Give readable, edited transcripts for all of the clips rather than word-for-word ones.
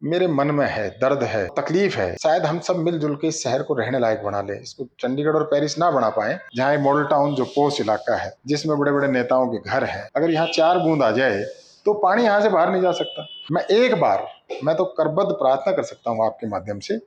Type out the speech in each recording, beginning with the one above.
मेरे मन में है, दर्द है, तकलीफ है। शायद हम सब मिलजुल के इस शहर को रहने लायक बना ले। इसको चंडीगढ़ और पेरिस ना बना पाए, जहाँ ये मॉडल टाउन जो पोश इलाका है, जिसमें बड़े बड़े नेताओं के घर हैं, अगर यहाँ 4 बूंद आ जाए तो पानी यहाँ से बाहर नहीं जा सकता। मैं तो करबद्ध प्रार्थना कर सकता हूँ आपके माध्यम से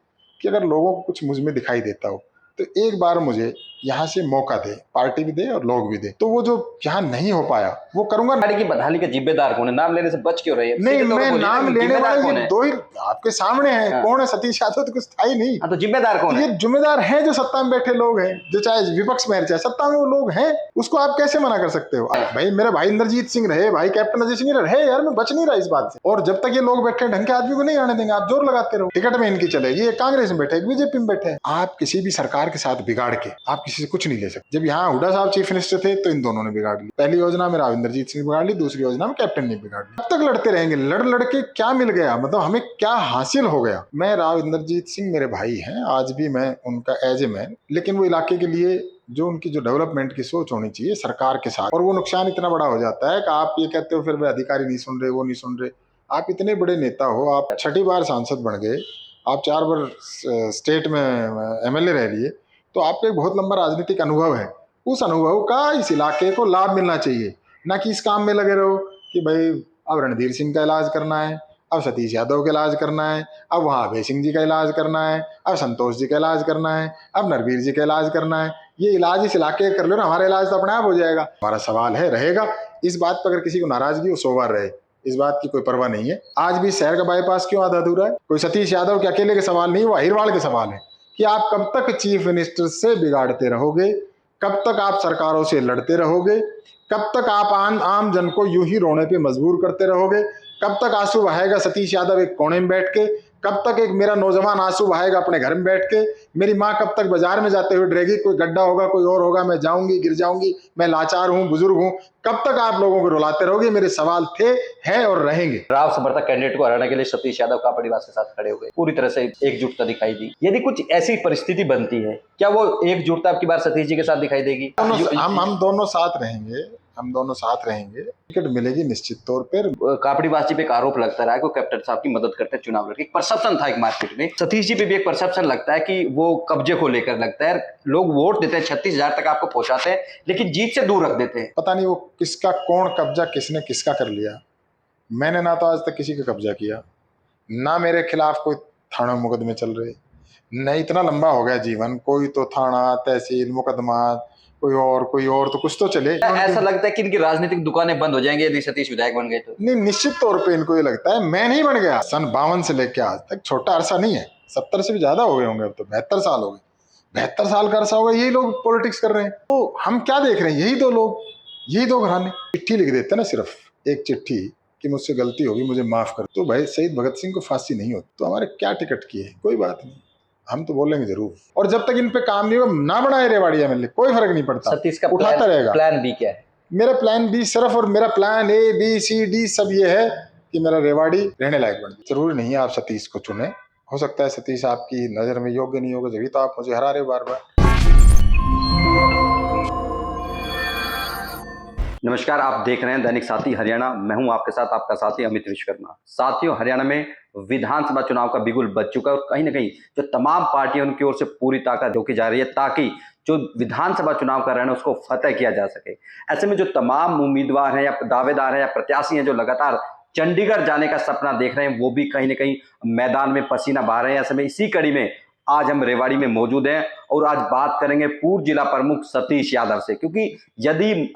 कि अगर लोगों को कुछ मुझ में दिखाई देता हो तो एक बार मुझे यहाँ से मौका दे, पार्टी भी दे और लोग भी दे। तो वो जो यहाँ नहीं हो पाया वो करूंगा। गाड़ी की बदहाली के जिम्मेदार कौन है? नाम लेने से बच क्यों रहे हैं? नहीं, मैं नाम लेने वाले ये दो ही आपके सामने हैं। हाँ। कौन है? सतीश यादव तो कुछ था ही नहीं। हाँ, तो जिम्मेदार कौन है? ये जिम्मेदार है जो सत्ता में बैठे लोग हैं, जो चाहे विपक्ष में चाहे सत्ता में वो लोग हैं। उसको आप कैसे मना कर सकते हो? भाई मेरा भाई इंद्रजीत सिंह रहे, भाई कैप्टन अजय सिंह रहे यार, मैं बच नहीं रहा इस बात से। और जब तक ये लोग बैठे ढंग के आदमी को नहीं आने देंगे। आप जोर लगाते रहो, टिकट में इनकी चलेगी, ये कांग्रेस में बैठे, बीजेपी में बैठे। आप किसी भी सरकार के साथ बिगाड़ के आप किसी से कुछ नहीं ले सकते। जब यहाँ हुड्डा साहब चीफ मिनिस्टर थे तो इन दोनों ने बिगाड़ ली। पहली योजना में राव इंद्रजीत सिंह बिगाड़ ली, दूसरी योजना में कैप्टन ने बिगाड़ ली। अब तक लड़ते रहेंगे। लड़ के क्या मिल गया? मतलब हमें क्या हासिल हो गया? मैं राव इंद्रजीत सिंह मेरे भाई हैं, आज भी मैं उनका एज ए मैन, लेकिन वो इलाके के लिए जो उनकी जो डेवलपमेंट की सोच होनी चाहिए सरकार के साथ, और वो नुकसान इतना बड़ा हो जाता है कि आप ये कहते हो फिर वे अधिकारी नहीं सुन रहे, वो नहीं सुन रहे। आप इतने बड़े नेता हो, आप 6ठी बार सांसद बन गए, आप 4 बार स्टेट में MLA रह लिए, तो आपको एक बहुत लंबा राजनीतिक अनुभव है। उस अनुभव का इस इलाके को लाभ मिलना चाहिए, ना कि इस काम में लगे रहो कि भाई अब रणधीर सिंह का इलाज करना है, अब सतीश यादव का इलाज करना है, अब वहाँ अभय सिंह जी का इलाज करना है, अब संतोष जी का इलाज करना है, अब नरवीर जी का इलाज करना है। ये इलाज इस इलाके कर लो ना, हमारा इलाज तो अपने आप हो जाएगा। हमारा सवाल है, रहेगा इस बात पर अगर किसी को नाराजगी हो 100 बार रहे, इस बात की कोई परवाह नहीं है। आज भी शहर का बाईपास क्यों आधा अधूरा है? कोई सतीश यादव के अकेले के सवाल नहीं, वो अहिरवाल के सवाल है कि आप कब तक चीफ मिनिस्टर से बिगाड़ते रहोगे, कब तक आप सरकारों से लड़ते रहोगे, कब तक आप आम जन को यूं ही रोने पे मजबूर करते रहोगे, कब तक आंसू बहाएगा सतीश यादव एक कोने में बैठ के, कब तक एक मेरा नौजवान आंसू बहाएगा अपने घर में बैठ के, मेरी माँ कब तक बाजार में जाते हुए डरेगी कोई गड्ढा होगा, कोई और होगा, मैं जाऊंगी, गिर जाऊंगी, मैं लाचार हूँ, बुजुर्ग हूँ। कब तक आप लोगों को रुलाते रहोगे? मेरे सवाल थे, हैं और रहेंगे। राव समर्थक कैंडिडेट को हराने के लिए सतीश यादव कापड़ीवास के साथ खड़े हो गए, पूरी तरह से एकजुटता दिखाई दी। यदि कुछ ऐसी परिस्थिति बनती है, क्या वो एकजुटता आपकी बार सतीश जी के साथ दिखाई देगी? हम दोनों साथ रहेंगे, हम दोनों साथ रहेंगे, टिकट मिलेगी निश्चित तौर पर। कापड़ीवास जी पे एक आरोप लगता रहा है कि कैप्टन साहब की मदद करते हैं चुनाव लड़के। एक परसेप्शन था एक मार्केट में, सतीश जी पे भी एक परसेप्शन लगता है कि वो कब्जे को लेकर लगता है। लोग वोट देते हैं, 36,000 तक आपको पहुंचाते हैं, लेकिन जीत से दूर रख देते हैं। पता नहीं वो किसका कौन कब्जा, किसने किसका कर लिया। मैंने ना तो आज तक किसी का कब्जा किया, ना मेरे खिलाफ कोई थाना मुकदमे चल रहे, न इतना लंबा हो गया जीवन, कोई तो थाना, तहसील, मुकदमा, कोई और तो कुछ तो चले। ऐसा लगता है कि इनकी राजनीतिक दुकानें बंद हो जाएंगी यदि सतीश विधायक बन गए तो? नहीं, निश्चित तौर पे इनको ये लगता है। मैं नहीं बन गया, सन 52 से लेके आज तक छोटा अरसा नहीं है, 70 से भी ज्यादा हो गए होंगे, अब तो 72 साल हो गए। 72 साल का अरसा होगा यही लोग पॉलिटिक्स कर रहे हैं। तो हम क्या देख रहे हैं? यही दो लोग, यही दो घराने चिट्ठी लिख देते ना, सिर्फ एक चिट्ठी कि मुझसे गलती होगी, मुझे माफ कर। तो भाई शहीद भगत सिंह को फांसी नहीं होती तो हमारे क्या टिकट की है? कोई बात नहीं, हम तो बोलेंगे जरूर। और जब तक इन पे काम नहीं होगा, ना बनाए रेवाड़ी MLA, कोई फर्क नहीं पड़ता। सतीश का उठाता रहेगा। प्लान बी क्या है? मेरा प्लान बी सिर्फ, और मेरा प्लान ABCD सब ये है कि मेरा रेवाड़ी रहने लायक बन जाए। जरूरी नहीं है आप सतीश को चुने, हो सकता है सतीश आपकी नजर में योग्य नहीं होगा, जब तो आप मुझे हरा रहे बार बार। नमस्कार, आप देख रहे हैं दैनिक साथी हरियाणा। मैं हूं आपके साथ आपका साथी अमित विश्वकर्मा। साथियों, हरियाणा में विधानसभा चुनाव का बिगुल बज चुका है और कहीं ना कहीं जो तमाम पार्टियों की ओर से पूरी ताकत झोंकी जा रही है ताकि जो विधानसभा चुनाव का रण है उसको फतेह किया जा सके। ऐसे में जो तमाम उम्मीदवार हैं या दावेदार हैं या प्रत्याशी हैं जो लगातार चंडीगढ़ जाने का सपना देख रहे हैं, वो भी कहीं ना कहीं मैदान में पसीना बहा रहे हैं। ऐसे में इसी कड़ी में आज हम रेवाड़ी में मौजूद हैं और आज बात करेंगे पूर्व जिला प्रमुख सतीश यादव से, क्योंकि यदि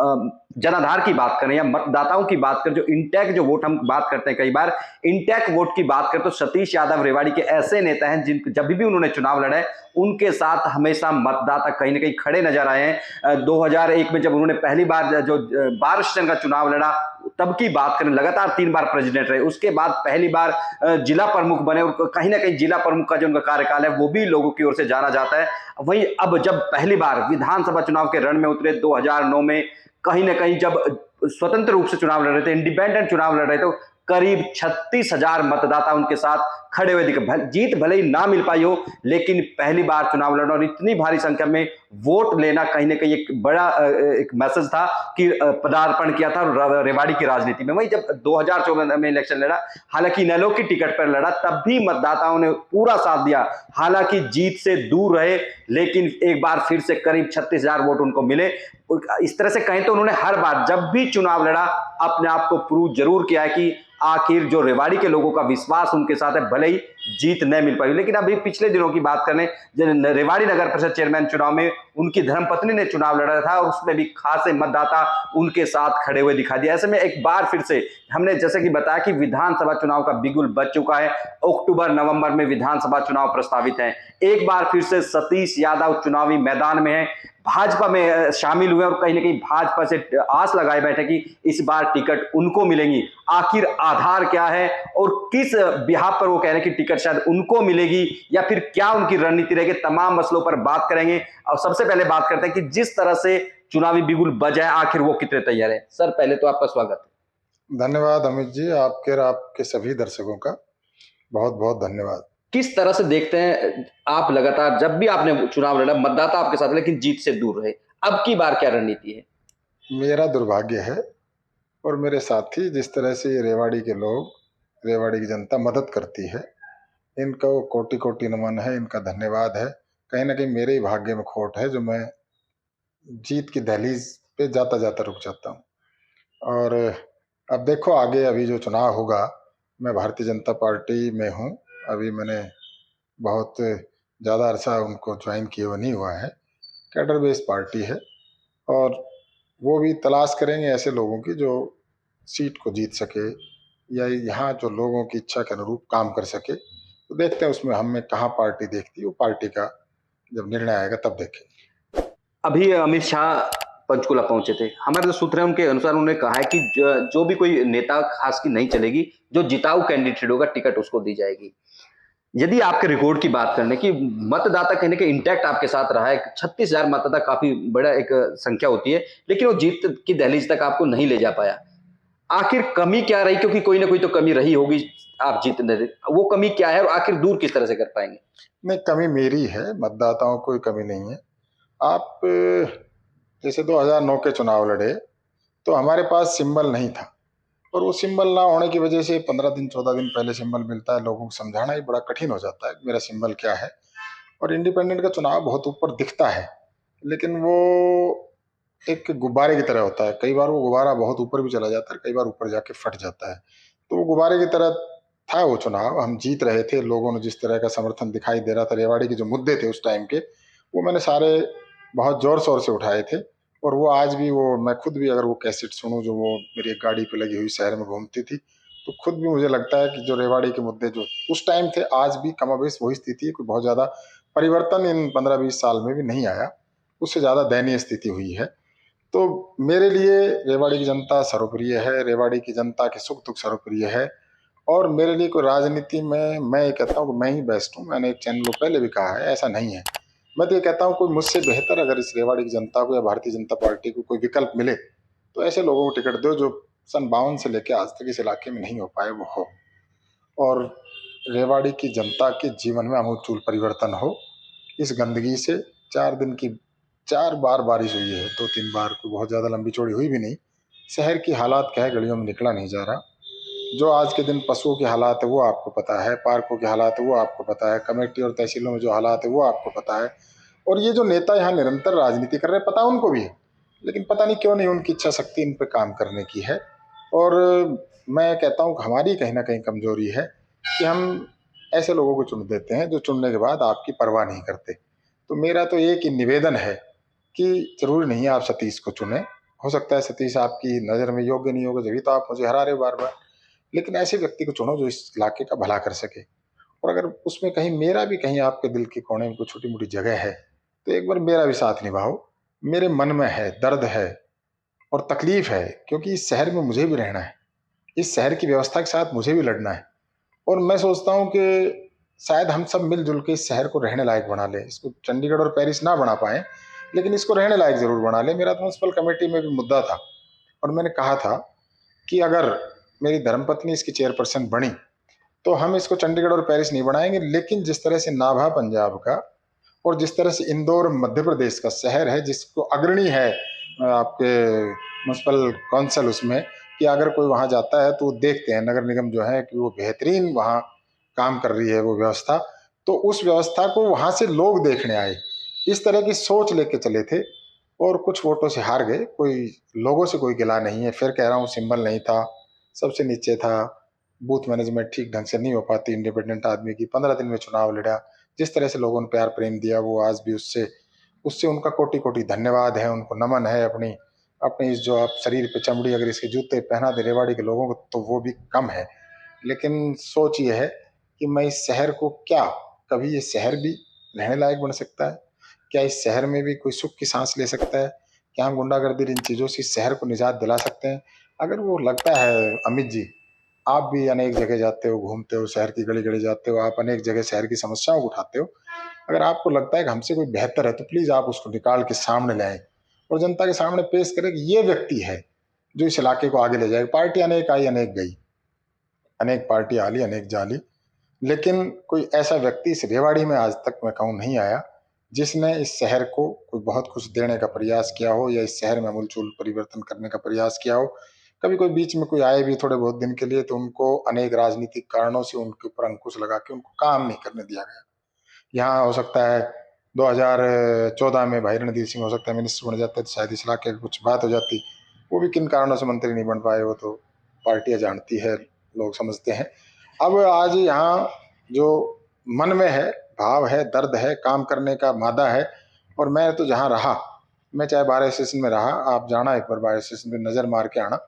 जनाधार की बात करें या मतदाताओं की बात करें, जो इंटैक्ट जो वोट हम बात करते हैं, कई बार इंटैक्ट वोट की बात करें तो सतीश यादव रेवाड़ी के ऐसे नेता हैं जिन जब भी उन्होंने चुनाव लड़े उनके साथ हमेशा मतदाता कहीं ना कहीं खड़े नजर आए हैं। 2001 में जब उन्होंने पहली बार जो 12 स्टेशन का चुनाव लड़ा तब की बात करें, लगातार 3 बार प्रेसिडेंट रहे, उसके बाद पहली बार जिला प्रमुख बने और कहीं ना कहीं जिला प्रमुख का जो उनका कार्यकाल है वो भी लोगों की ओर से जाना जाता है। वहीं अब जब पहली बार विधानसभा चुनाव के रण में उतरे 2009 में, कहीं ना कहीं जब स्वतंत्र रूप से चुनाव लड़ रहे थे, इंडिपेंडेंट चुनाव लड़ रहे थे, तो करीब 36,000 मतदाता उनके साथ खड़े हुए दिखे। जीत भले ही ना मिल पाई हो, लेकिन पहली बार चुनाव लड़ना और इतनी भारी संख्या में वोट लेना कहीं ना कहीं एक बड़ा एक मैसेज था कि पदार्पण किया था रेवाड़ी की राजनीति में। वही जब 2014 में इलेक्शन लड़ा, हालांकि इनेलो की टिकट पर लड़ा, तब भी मतदाताओं ने पूरा साथ दिया। हालांकि जीत से दूर रहे, लेकिन एक बार फिर से करीब 36,000 वोट उनको मिले। इस तरह से कहें तो उन्होंने हर बार जब भी चुनाव लड़ा अपने आप को प्रूव जरूर किया है कि आखिर जो रेवाड़ी के लोगों का विश्वास उनके साथ है, भले ही जीत नहीं मिल पाई। लेकिन अभी पिछले दिनों की बात करें, रेवाड़ी नगर परिषद चेयरमैन चुनाव में उनकी धर्मपत्नी ने चुनाव लड़ा था और उसमें भी खासे मतदाता उनके साथ खड़े हुए दिखाई दिए। ऐसे में एक बार फिर से हमने जैसे कि बताया कि विधानसभा चुनाव का बिगुल बज चुका है। अक्टूबर नवंबर में विधानसभा चुनाव प्रस्तावित है। एक बार फिर से सतीश यादव चुनावी मैदान में है, भाजपा में शामिल हुए और कहीं ना कहीं भाजपा से आस लगाए बैठे कि इस बार टिकट उनको मिलेगी। आखिर आधार क्या है और किस बिहाफ पर वो कह रहे हैं कि टिकट शायद उनको मिलेगी, या फिर क्या उनकी रणनीति रहेगी, तमाम मसलों पर बात करेंगे। और सबसे पहले बात करते हैं कि जिस तरह से चुनावी बिगुल बजा है, आखिर वो कितने तैयार है। सर, पहले तो आपका स्वागत है। धन्यवाद अमित जी, आपके और आपके सभी दर्शकों का बहुत बहुत धन्यवाद। किस तरह से देखते हैं आप, लगातार जब भी आपने चुनाव लड़ा मतदाता आपके साथ, लेकिन जीत से दूर रहे, अब की बार क्या रणनीति है? मेरा दुर्भाग्य है और मेरे साथी जिस तरह से रेवाड़ी के लोग, रेवाड़ी की जनता मदद करती है, इनको कोटि कोटि नमन है, इनका धन्यवाद है। कहीं ना कहीं मेरे ही भाग्य में खोट है जो मैं जीत की दहलीज पे जाता जाता रुक जाता हूँ। और अब देखो आगे अभी जो चुनाव होगा, मैं भारतीय जनता पार्टी में हूँ। अभी मैंने बहुत ज़्यादा अरसा उनको ज्वाइन किए हुए नहीं हुआ है। कैडर बेस्ड पार्टी है और वो भी तलाश करेंगे ऐसे लोगों की जो सीट को जीत सके या यहाँ जो लोगों की इच्छा के अनुरूप काम कर सके। तो देखते हैं उसमें हमें कहाँ पार्टी देखती है, वो पार्टी का जब निर्णय आएगा तब देखें। अभी अमित शाह पंचकुला पहुंचे थे, हमारे जो सूत्र हैं उनके अनुसार उन्होंने कहा है कि जो भी कोई नेता खास की नहीं चलेगी, जो जिताऊ कैंडिडेट होगा टिकट उसको दी जाएगी। यदि आपके रिकॉर्ड की बात करने की, मतदाता कहने के इंटैक्ट आपके साथ रहा है, 36,000 मतदाता काफी बड़ा एक संख्या होती है, लेकिन वो जीत की दहलीज तक आपको नहीं ले जा पाया। आखिर कमी क्या रही? क्योंकि कोई ना कोई तो कमी रही होगी, आप जीतने दे, वो कमी क्या है और आखिर दूर किस तरह से कर पाएंगे? नहीं, कमी मेरी है, मतदाताओं कोई कमी नहीं है। आप जैसे 2009 के चुनाव लड़े तो हमारे पास सिंबल नहीं था और वो सिंबल ना होने की वजह से 15 दिन 14 दिन पहले सिंबल मिलता है, लोगों को समझाना ही बड़ा कठिन हो जाता है मेरा सिंबल क्या है। और इंडिपेंडेंट का चुनाव बहुत ऊपर दिखता है, लेकिन वो एक गुब्बारे की तरह होता है। कई बार वो गुब्बारा बहुत ऊपर भी चला जाता है, कई बार ऊपर जाके फट जाता है। तो वो गुब्बारे की तरह था वो चुनाव। हम जीत रहे थे, लोगों ने जिस तरह का समर्थन दिखाई दे रहा था, रेवाड़ी के जो मुद्दे थे उस टाइम के, वो मैंने सारे बहुत जोर शोर से उठाए थे। और वो आज भी, वो मैं खुद भी अगर वो कैसेट सुनूं जो वो मेरी एक गाड़ी पे लगी हुई शहर में घूमती थी, तो खुद भी मुझे लगता है कि जो रेवाड़ी के मुद्दे जो उस टाइम थे, आज भी कमोबेश वही स्थिति है। कोई बहुत ज़्यादा परिवर्तन इन 15-20 साल में भी नहीं आया, उससे ज़्यादा दयनीय स्थिति हुई है। तो मेरे लिए रेवाड़ी की जनता सर्वप्रिय है, रेवाड़ी की जनता के सुख दुख सर्वप्रिय है। और मेरे लिए कोई राजनीति में, मैं ये कहता हूँ कि मैं ही बेस्ट हूँ। मैंने एक चैनल को पहले भी कहा है, ऐसा नहीं है। मैं तो ये कहता हूँ कोई मुझसे बेहतर अगर इस रेवाड़ी की जनता को या भारतीय जनता पार्टी को कोई विकल्प मिले तो ऐसे लोगों को टिकट दो जो सन 52 से लेकर आज तक इस इलाके में नहीं हो पाए वो हो, और रेवाड़ी की जनता के जीवन में आमूल परिवर्तन हो। इस गंदगी से 4 दिन की 4 बार बारिश हुई है, 2-3 बार, कोई बहुत ज़्यादा लंबी चौड़ी हुई भी नहीं। शहर की हालात क्या है, गलियों में निकला नहीं जा रहा। जो आज के दिन पशुओं के हालात है वो आपको पता है, पार्कों के हालात है वो आपको पता है, कमेटी और तहसीलों में जो हालात है वो आपको पता है। और ये जो नेता यहाँ निरंतर राजनीति कर रहे हैं, पता उनको भी है, लेकिन पता नहीं क्यों नहीं उनकी इच्छा शक्ति इन पे काम करने की है। और मैं कहता हूँ कि हमारी कहीं ना कहीं कमजोरी है कि हम ऐसे लोगों को चुन देते हैं जो चुनने के बाद आपकी परवाह नहीं करते। तो मेरा तो एक ही निवेदन है कि जरूरी नहीं है आप सतीश को चुने, हो सकता है सतीश आपकी नज़र में योग्य नहीं होगा, जभी तो आप मुझे हरा रहे बार बार। लेकिन ऐसे व्यक्ति को चुनो जो इस इलाके का भला कर सके। और अगर उसमें कहीं मेरा भी कहीं आपके दिल के कोने में कोई छोटी मोटी जगह है तो एक बार मेरा भी साथ निभाओ। मेरे मन में है, दर्द है और तकलीफ है, क्योंकि इस शहर में मुझे भी रहना है, इस शहर की व्यवस्था के साथ मुझे भी लड़ना है। और मैं सोचता हूँ कि शायद हम सब मिलजुल के इस शहर को रहने लायक बना लें। इसको चंडीगढ़ और पेरिस ना बना पाए, लेकिन इसको रहने लायक जरूर बना लें। मेरा तो म्यूनसिपल कमेटी में भी मुद्दा था और मैंने कहा था कि अगर मेरी धर्मपत्नी इसकी चेयरपर्सन बनी तो हम इसको चंडीगढ़ और पेरिस नहीं बनाएंगे, लेकिन जिस तरह से नाभा पंजाब का और जिस तरह से इंदौर मध्य प्रदेश का शहर है, जिसको अग्रणी है आपके म्यूनसिपल काउंसिल उसमें, कि अगर कोई वहां जाता है तो वो देखते हैं नगर निगम जो है कि वो बेहतरीन वहां काम कर रही है वो व्यवस्था, तो उस व्यवस्था को वहां से लोग देखने आए। इस तरह की सोच लेके चले थे और कुछ वोटों से हार गए। कोई लोगों से कोई गिला नहीं है, फिर कह रहा हूँ सिंबल नहीं था, सबसे नीचे था, बूथ मैनेजमेंट ठीक ढंग से नहीं हो पाती इंडिपेंडेंट आदमी की, 15 दिन में चुनाव लड़ा, जिस तरह से लोगों ने प्यार प्रेम दिया वो आज भी उससे उससे उनका कोटि कोटि धन्यवाद है, उनको नमन है। अपनी अपनी इस जो आप शरीर पे चमड़ी अगर इसके जूते पहना दे रेवाड़ी के लोगों को तो वो भी कम है। लेकिन सोच ये है कि मैं इस शहर को क्या, कभी ये शहर भी रहने लायक बन सकता है? क्या इस शहर में भी कोई सुख की सांस ले सकता है? क्या हम गुंडागर्दी इन चीज़ों से इस शहर को निजात दिला सकते हैं? अगर वो लगता है अमित जी, आप भी अनेक जगह जाते हो, घूमते हो, शहर की गली गली जाते हो, आप अनेक जगह शहर की समस्याओं को उठाते हो, अगर आपको लगता है कि हमसे कोई बेहतर है तो प्लीज आप उसको निकाल के सामने लाएं और जनता के सामने पेश करें कि ये व्यक्ति है जो इस इलाके को आगे ले जाएगा। पार्टी अनेक आई अनेक गई, अनेक पार्टी आली अनेक जाली, लेकिन कोई ऐसा व्यक्ति इस रेवाड़ी में आज तक मैं कहूँ नहीं आया जिसने इस शहर को कोई बहुत कुछ देने का प्रयास किया हो या इस शहर में अमूलचूल परिवर्तन करने का प्रयास किया हो। कभी कोई बीच में कोई आए भी थोड़े बहुत दिन के लिए तो उनको अनेक राजनीतिक कारणों से उनके ऊपर अंकुश लगा के उनको काम नहीं करने दिया गया। यहाँ हो सकता है 2014 में भाई रणधीर सिंह हो सकता है मिनिस्टर बन जाते तो शायद इस इलाके की कुछ बात हो जाती, वो भी किन कारणों से मंत्री नहीं बन पाए वो तो पार्टियां जानती है, लोग समझते हैं। अब आज यहाँ जो मन में है, भाव है, दर्द है, काम करने का मादा है। और मैं तो जहाँ रहा, मैं चाहे बार एसोसिएशन में रहा, आप जाना एक बार बार एसोसिएशन में नज़र मार के आना,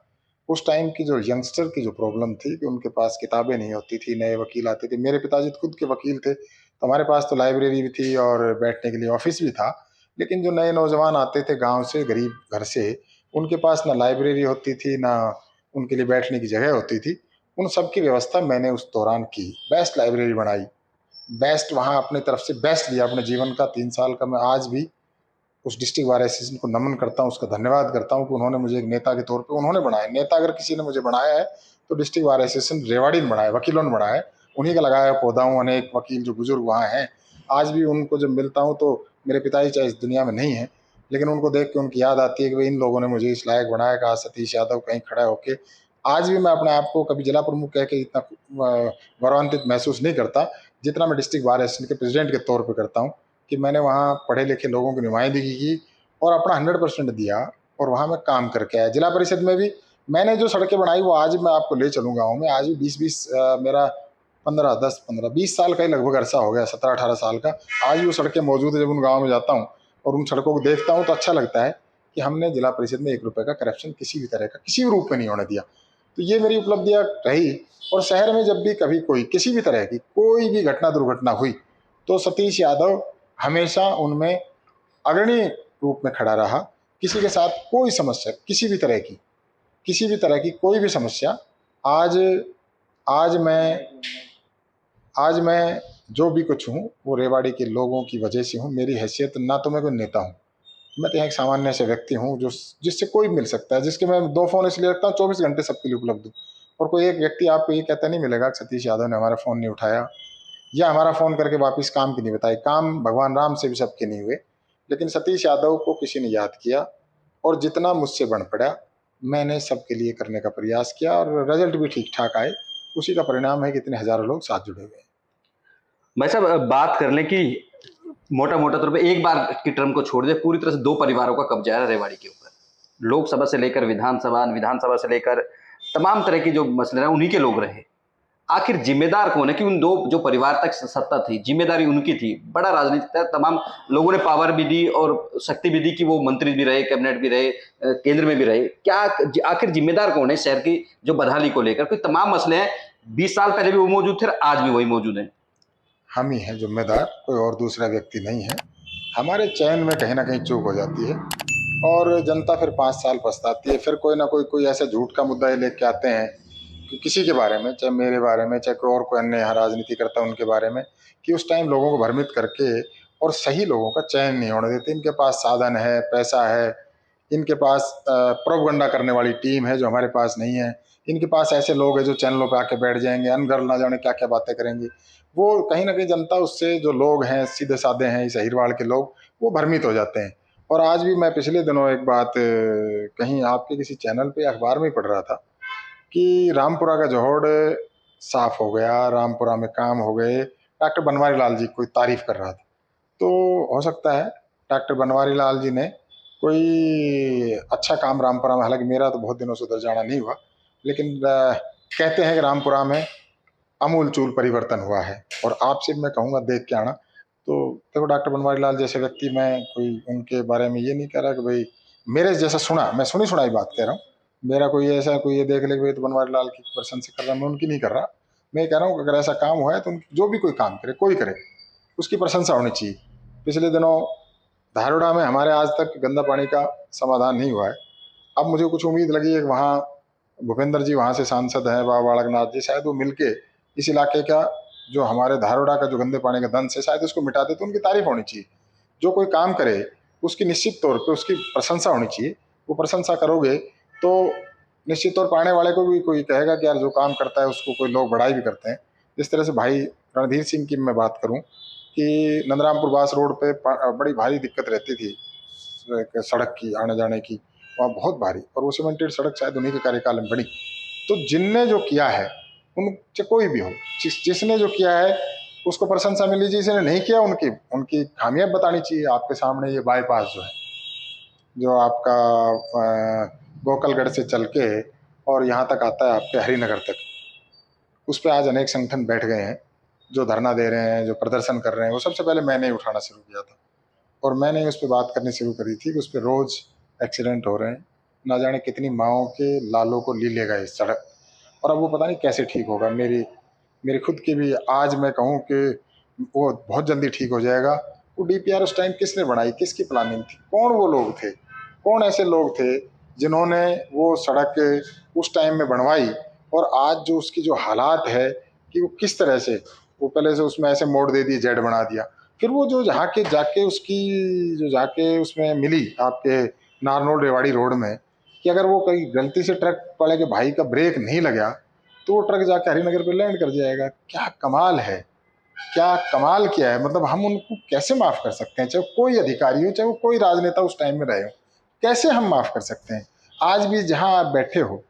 उस टाइम की जो यंगस्टर की जो प्रॉब्लम थी कि उनके पास किताबें नहीं होती थी, नए वकील आते थे। मेरे पिताजी खुद के वकील थे तो हमारे पास तो लाइब्रेरी भी थी और बैठने के लिए ऑफिस भी था। लेकिन जो नए नौजवान आते थे गांव से, गरीब घर से, उनके पास ना लाइब्रेरी होती थी ना उनके लिए बैठने की जगह होती थी। उन सब की व्यवस्था मैंने उस दौरान की, बेस्ट लाइब्रेरी बनाई, बेस्ट वहाँ अपने तरफ से बेस्ट दिया अपने जीवन का 3 साल का। मैं आज भी उस डिस्ट्रिक्ट बार एसोसिएशन को नमन करता हूँ, उसका धन्यवाद करता हूँ कि उन्होंने मुझे एक नेता के तौर पे उन्होंने बनाया। नेता अगर किसी ने मुझे बनाया है तो डिस्ट्रिक्ट बार एसोसिएशन रेवाड़ी ने बनाया, वकीलों ने बनाया है, उन्हीं का लगाया पौधा हूँ। अनेक वकील जो बुजुर्ग वहाँ हैं, आज भी उनको जब मिलता हूँ तो मेरे पिताजी चाहे इस दुनिया में नहीं है लेकिन उनको देख के उनकी याद आती है कि भाई इन लोगों ने मुझे इस लायक बनाया कि आज सतीश यादव कहीं खड़ा होके, आज भी मैं अपने आप को कभी जिला प्रमुख कह के इतना गौरवान्वित महसूस नहीं करता जितना मैं डिस्ट्रिक्ट बार एसोसिएशन के प्रेसिडेंट के तौर पर करता हूँ कि मैंने वहाँ पढ़े लिखे लोगों की नुमाइंदगी की और अपना 100% दिया और वहाँ मैं काम करके आया। जिला परिषद में भी मैंने जो सड़कें बनाई वो आज मैं आपको ले चलूँगा गाँव में, आज भी 20-20 मेरा 15-10-15-20 साल का ही लगभग अरसा हो गया, 17-18 साल का, आज भी वो सड़कें मौजूद है। जब उन गाँव में जाता हूँ और उन सड़कों को देखता हूँ तो अच्छा लगता है कि हमने जिला परिषद में 1 रुपये का करप्शन किसी भी तरह का किसी भी रूप में नहीं होने दिया। तो ये मेरी उपलब्धियाँ रही। और शहर में जब भी कभी कोई किसी भी तरह की कोई भी घटना दुर्घटना हुई तो सतीश यादव हमेशा उनमें अग्रणी रूप में खड़ा रहा। किसी के साथ कोई समस्या, किसी भी तरह की, किसी भी तरह की कोई भी समस्या, आज आज मैं आज मैं जो भी कुछ हूँ वो रेवाड़ी के लोगों की वजह से हूँ। मेरी हैसियत ना तो मैं कोई नेता हूँ, मैं तो यहाँ एक सामान्य से व्यक्ति हूँ जो जिससे कोई मिल सकता है, जिसके मैं 2 फ़ोन इसलिए रखता हूँ 24 घंटे सबके लिए उपलब्ध हूँ। और कोई एक व्यक्ति आपको ये कहता नहीं मिलेगा कि सतीश यादव ने हमारा फ़ोन नहीं उठाया या हमारा फ़ोन करके वापस काम की नहीं बताई। काम भगवान राम से भी सबके नहीं हुए, लेकिन सतीश यादव को किसी ने याद किया और जितना मुझसे बन पड़ा मैंने सबके लिए करने का प्रयास किया और रिजल्ट भी ठीक ठाक आए। उसी का परिणाम है कि इतने हजारों लोग साथ जुड़े हुए हैं। भाई साहब, बात कर लें कि मोटा मोटा तौर पे एक बार की टर्म को छोड़ दे, पूरी तरह से 2 परिवारों का कब्जा है रेवाड़ी के ऊपर। लोकसभा से लेकर विधानसभा, विधानसभा से लेकर तमाम तरह के जो मसले रहे उन्हीं के लोग रहे। आखिर जिम्मेदार कौन है कि उन 2 जो परिवार तक सत्ता थी, जिम्मेदारी उनकी थी। बड़ा राजनीतिक था, तमाम लोगों ने पावर भी दी और शक्ति भी दी कि वो मंत्री भी रहे, कैबिनेट भी रहे, केंद्र में भी रहे। क्या आखिर जिम्मेदार कौन है शहर की जो बदहाली को लेकर? कोई तमाम मसले हैं, 20 साल पहले भी वो मौजूद थे और आज भी वही मौजूद हैं। हम ही हैं जिम्मेदार, कोई और दूसरा व्यक्ति नहीं है। हमारे चयन में कहीं ना कहीं चूक हो जाती है और जनता फिर 5 साल पछताती है। फिर कोई ना कोई ऐसा झूठ का मुद्दा ही लेके आते हैं कि किसी के बारे में, चाहे मेरे बारे में, चाहे कोई और कोई अन्य यहाँ राजनीति करता है उनके बारे में, कि उस टाइम लोगों को भ्रमित करके और सही लोगों का चयन नहीं होने देते। इनके पास साधन है, पैसा है, इनके पास प्रोपगंडा करने वाली टीम है जो हमारे पास नहीं है। इनके पास ऐसे लोग हैं जो चैनलों पे आके बैठ जाएंगे, अनगर ना जाने क्या क्या बातें करेंगे। वो कहीं ना कहीं जनता उससे, जो लोग हैं सीधे साधे हैं इस अहिरवाड़ के लोग, वो भ्रमित हो जाते हैं। और आज भी मैं पिछले दिनों एक बात कहीं आपके किसी चैनल पे अखबार में ही पढ़ रहा था कि रामपुरा का जोहड़ साफ हो गया, रामपुरा में काम हो गए। डॉक्टर बनवारी लाल जी कोई तारीफ कर रहा था। तो हो सकता है डॉक्टर बनवारी लाल जी ने कोई अच्छा काम रामपुरा में, हालांकि मेरा तो बहुत दिनों से उधर जाना नहीं हुआ, लेकिन कहते हैं कि रामपुरा में अमूल चूल परिवर्तन हुआ है। और आपसे मैं कहूँगा देख के आना। तो देखो डॉक्टर बनवारी लाल जैसे व्यक्ति, मैं कोई उनके बारे में ये नहीं कह रहा कि भाई मेरे जैसा सुना, मैं सुनी सुनाई बात कह रहा हूँ। मेरा कोई ऐसा कोई ये देख ले कि भाई तो बनवारी लाल की प्रशंसा कर रहा, मैं उनकी नहीं कर रहा। मैं कह रहा हूँ कि अगर ऐसा काम हुआ है तो जो भी कोई काम करे, कोई करे, उसकी प्रशंसा होनी चाहिए। पिछले दिनों धारोड़ा में हमारे आज तक गंदा पानी का समाधान नहीं हुआ है। अब मुझे कुछ उम्मीद लगी है कि वहाँ भूपेंद्र जी वहाँ से सांसद हैं, बाबा बालकनाथ जी, शायद वो मिलके इस इलाके का जो हमारे धारोड़ा का जो गंदे पानी का दंश है शायद उसको मिटा दे, तो उनकी तारीफ होनी चाहिए। जो कोई काम करे उसकी निश्चित तौर पे उसकी प्रशंसा होनी चाहिए। वो प्रशंसा करोगे तो निश्चित तौर पर आने वाले को भी कोई कहेगा कि यार जो काम करता है उसको कोई लोग बड़ाई भी करते हैं। जिस तरह से भाई रणधीर सिंह की मैं बात करूं कि नंदरामपुर बास रोड पे बड़ी भारी दिक्कत रहती थी सड़क की, आने जाने की, वहाँ बहुत भारी, और वो सीमेंटेड सड़क शायद उन्हीं के कार्यकाल में बनी। तो जिनने जो किया है, उन चाहे कोई भी हो, जिसने जो किया है उसको प्रशंसा मिली, जिसने नहीं किया उनकी उनकी खामियां बतानी चाहिए। आपके सामने ये बाईपास जो है, जो आपका गोकलगढ़ से चल के और यहाँ तक आता है आपके हरिनगर तक, उस पर आज अनेक संगठन बैठ गए हैं जो धरना दे रहे हैं, जो प्रदर्शन कर रहे हैं। वो सबसे पहले मैंने ही उठाना शुरू किया था और मैंने ही उस पर बात करनी शुरू करी थी कि उस पर रोज़ एक्सीडेंट हो रहे हैं। ना जाने कितनी माओं के लालों को ली लेगा इस सड़क, और अब वो पता नहीं कैसे ठीक होगा। मेरी मेरी खुद की भी आज मैं कहूँ कि वो बहुत जल्दी ठीक हो जाएगा। वो डीपीआर उस टाइम किसने बनाई, किसकी प्लानिंग थी, कौन वो लोग थे, कौन ऐसे लोग थे जिन्होंने वो सड़क उस टाइम में बनवाई, और आज जो उसकी जो हालात है कि वो किस तरह से, वो पहले से उसमें ऐसे मोड़ दे दिए, जेड बना दिया। फिर वो जो जहाँ के जाके उसकी जो जाके उसमें मिली आपके नारनौल रेवाड़ी रोड में, कि अगर वो कहीं गलती से ट्रक वाले के भाई का ब्रेक नहीं लगा तो वो ट्रक जाके हरिनगर पे लैंड कर जाएगा। क्या कमाल है, क्या कमाल किया है। मतलब हम उनको कैसे माफ कर सकते हैं, चाहे कोई अधिकारी हो, चाहे वो कोई राजनेता उस टाइम में रहे हो, कैसे हम माफ कर सकते हैं। आज भी जहां आप बैठे हो,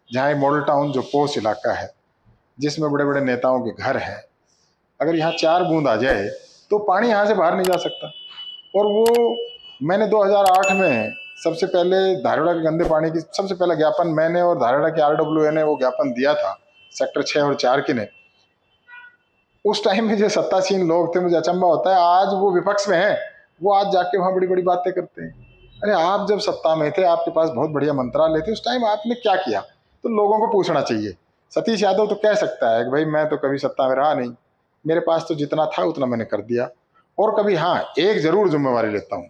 जहाँ मॉडल टाउन जो पोस्ट इलाका है जिसमें बड़े बड़े नेताओं के घर हैं, अगर यहाँ 4 बूंद आ जाए तो पानी यहाँ से बाहर नहीं जा सकता। और वो मैंने 2008 में सबसे पहले धारोड़ा के गंदे पानी की सबसे पहला ज्ञापन मैंने और धारोड़ा के RWA ने वो ज्ञापन दिया था, सेक्टर 6 और 4 के ने। उस टाइम में जो सत्तासीन लोग थे, मुझे अचंभा होता है आज वो विपक्ष में है, वो आज जाके वहाँ बड़ी बड़ी बातें करते हैं। अरे आप जब सत्ता में थे, आपके पास बहुत बढ़िया मंत्रालय थे, उस टाइम आपने क्या किया, तो लोगों को पूछना चाहिए। सतीश यादव तो कह सकता है कि भाई मैं तो कभी सत्ता में रहा नहीं, मेरे पास तो जितना था उतना मैंने कर दिया। और कभी हाँ एक जरूर जिम्मेवारी लेता हूँ,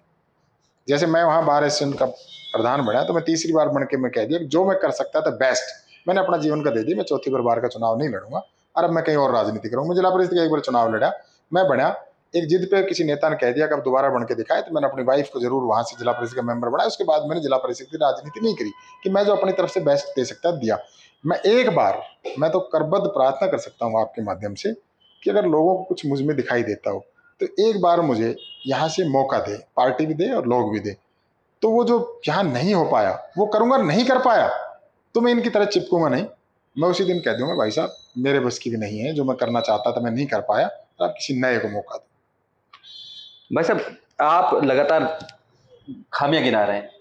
जैसे मैं वहाँ बार एसोसिएशन का प्रधान बना तो मैं तीसरी बार बन के मैं कह दिया जो मैं कर सकता था बेस्ट मैंने अपना जीवन का दे दिया। मैं चौथी बार का चुनाव नहीं लड़ूंगा और अब मैं कहीं और राजनीति करूंगा। मैं जिला परिषद का एक बार चुनाव लड़ा, मैं बना, एक जिद पे किसी नेता ने कह दिया कि अब दोबारा बन के दिखाए, तो मैंने अपनी वाइफ को जरूर वहां से जिला परिषद का मेंबर बनाया। उसके बाद मैंने जिला परिषद की राजनीति नहीं करी कि मैं जो अपनी तरफ से बेस्ट दे सकता दिया। मैं एक बार मैं तो करबद्ध प्रार्थना कर सकता हूँ आपके माध्यम से कि अगर लोगों को कुछ मुझ में दिखाई देता हो तो एक बार मुझे यहाँ से मौका दे, पार्टी भी दे और लोग भी दे। तो वो जो यहाँ नहीं हो पाया वो करूंगा, नहीं कर पाया तो मैं इनकी तरह चिपकूंगा नहीं। मैं उसी दिन कह दूंगा भाई साहब मेरे बस की भी नहीं है, जो मैं करना चाहता था मैं नहीं कर पाया, तो आप किसी नए को मौका दो। भाई साहब आप लगातार खामियां गिना रहे हैं।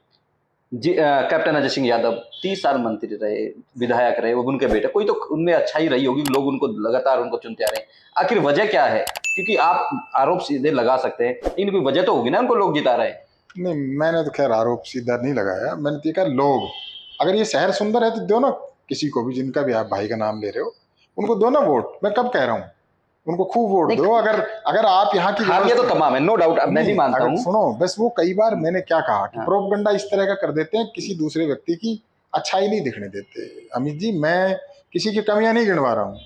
कैप्टन अजय सिंह यादव 30 साल मंत्री रहे, विधायक रहे, वो उनके बेटे, कोई तो उनमें अच्छाई रही होगी, लोग उनको लगातार उनको चुनते आ रहे हैं। आखिर वजह क्या है? क्योंकि आप आरोप सीधे लगा सकते हैं, लेकिन कोई वजह तो होगी ना, उनको लोग जिता रहे हैं। नहीं मैंने तो खैर आरोप सीधा नहीं लगाया, मैंने तो कहा लोग, अगर ये शहर सुंदर है तो दो ना किसी को भी, जिनका भी आप भाई का नाम ले रहे हो उनको दो ना वोट। मैं कब कह रहा हूँ उनको खूब वोट दो। अगर अगर आप यहाँ की खामियां तो तमाम है, नो डाउट, अब मैं भी मानता हूँ। सुनो बस, वो कई बार मैंने क्या कहा कि प्रोपगंडा इस तरह का कर देते हैं, किसी दूसरे व्यक्ति की अच्छाई नहीं दिखने देते। अमित जी मैं किसी की कमियां नहीं गिनवा रहा हूँ,